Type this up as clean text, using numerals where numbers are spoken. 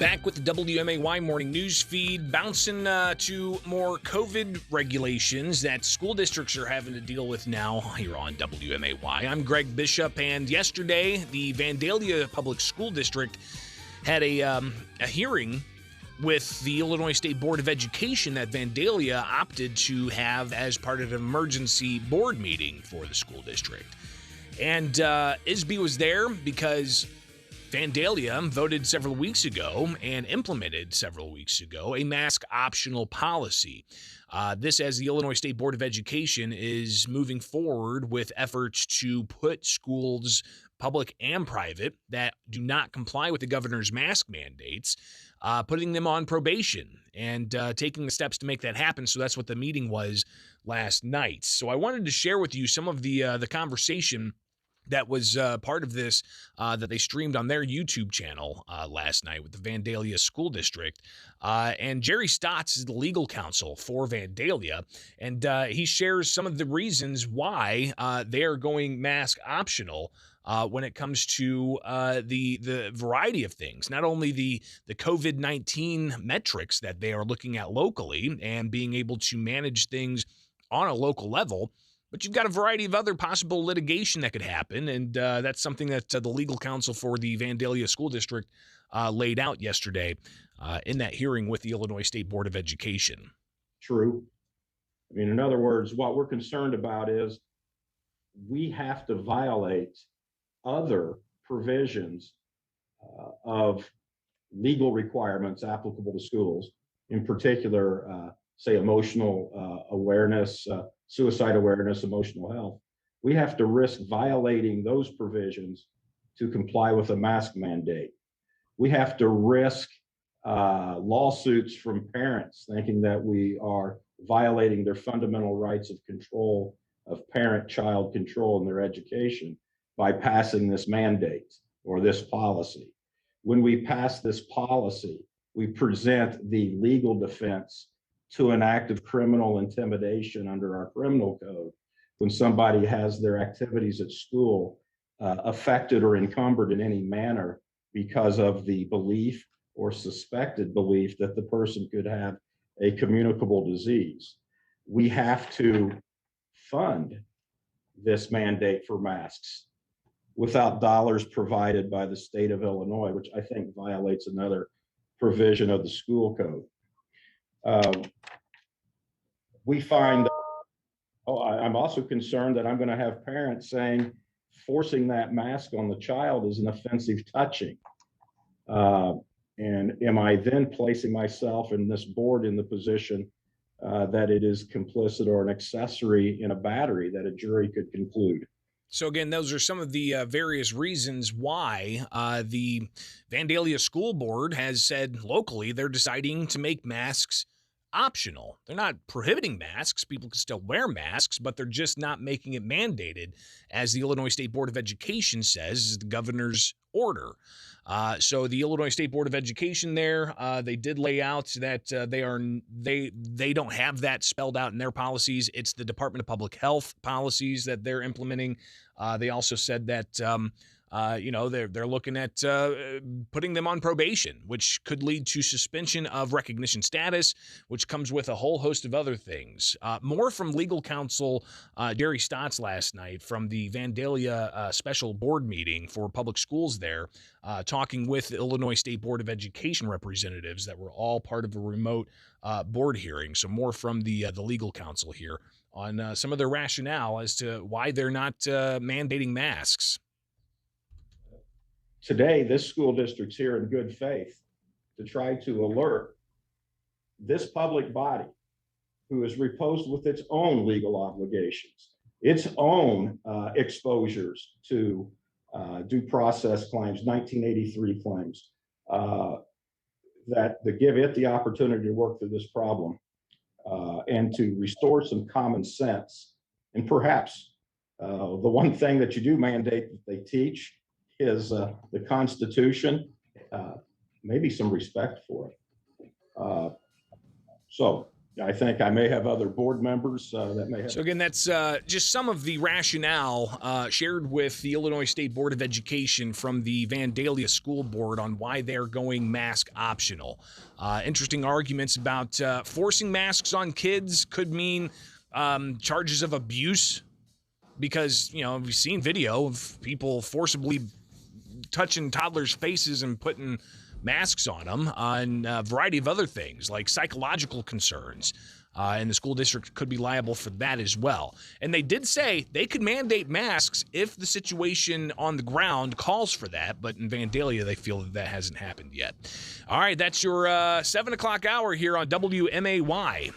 Back with the WMAY morning news feed, bouncing to more COVID regulations that school districts are having to deal with now here on WMAY. I'm Greg Bishop, and yesterday the Vandalia Public School District had a hearing with the Illinois State Board of Education that Vandalia opted to have as part of an emergency board meeting for the school district. And ISBE was there because Vandalia voted several weeks ago and implemented several weeks ago a mask optional policy. This, as the Illinois State Board of Education is moving forward with efforts to put schools, public and private, that do not comply with the governor's mask mandates, putting them on probation and taking the steps to make that happen. So that's what the meeting was last night. So I wanted to share with you some of the conversation that was part of this that they streamed on their YouTube channel last night with the Vandalia School District. And Jerry Stotts is the legal counsel for Vandalia, and he shares some of the reasons why they are going mask optional when it comes to the variety of things, not only the COVID-19 metrics that they are looking at locally and being able to manage things on a local level, but you've got a variety of other possible litigation that could happen, and that's something that the legal counsel for the Vandalia School District laid out yesterday in that hearing with the Illinois State Board of Education. True. I mean, in other words, what we're concerned about is we have to violate other provisions of legal requirements applicable to schools, in particular, say, emotional awareness, suicide awareness, emotional health. We have to risk violating those provisions to comply with a mask mandate. We have to risk lawsuits from parents thinking that we are violating their fundamental rights of control, of parent-child control in their education by passing this mandate or this policy. When we pass this policy, we present the legal defense to an act of criminal intimidation under our criminal code when somebody has their activities at school affected or encumbered in any manner because of the belief or suspected belief that the person could have a communicable disease. We have to fund this mandate for masks without dollars provided by the state of Illinois, which I think violates another provision of the school code. We find, I'm also concerned that I'm going to have parents saying forcing that mask on the child is an offensive touching. And am I then placing myself and this board in the position that it is complicit or an accessory in a battery that a jury could conclude? So again, those are some of the various reasons why the Vandalia School Board has said locally they're deciding to make masks optional. They're not prohibiting masks. People can still wear masks, but they're just not making it mandated, as the Illinois State Board of Education says is the governor's order. So the Illinois State Board of Education there, they did lay out that they don't have that spelled out in their policies. It's the Department of Public Health policies that they're implementing. They also said that they're looking at putting them on probation, which could lead to suspension of recognition status, which comes with a whole host of other things. More from legal counsel Jerry Stotts last night from the Vandalia special board meeting for public schools there, talking with the Illinois State Board of Education representatives that were all part of a remote board hearing. So more from the legal counsel here on some of their rationale as to why they're not mandating masks. Today, this school district's here in good faith to try to alert this public body, who is reposed with its own legal obligations, its own exposures to due process claims, 1983 claims, that give it the opportunity to work through this problem and to restore some common sense. And perhaps the one thing that you do mandate that they teach is the Constitution, maybe some respect for it. So I think I may have other board members that may have. So again, that's just some of the rationale shared with the Illinois State Board of Education from the Vandalia School Board on why they're going mask optional. Interesting arguments about forcing masks on kids could mean charges of abuse, because, we've seen video of people forcibly touching toddlers' faces and putting masks on them, and a variety of other things like psychological concerns. And the school district could be liable for that as well. And they did say they could mandate masks if the situation on the ground calls for that. But in Vandalia, they feel that hasn't happened yet. All right, that's your 7 o'clock hour here on WMAY.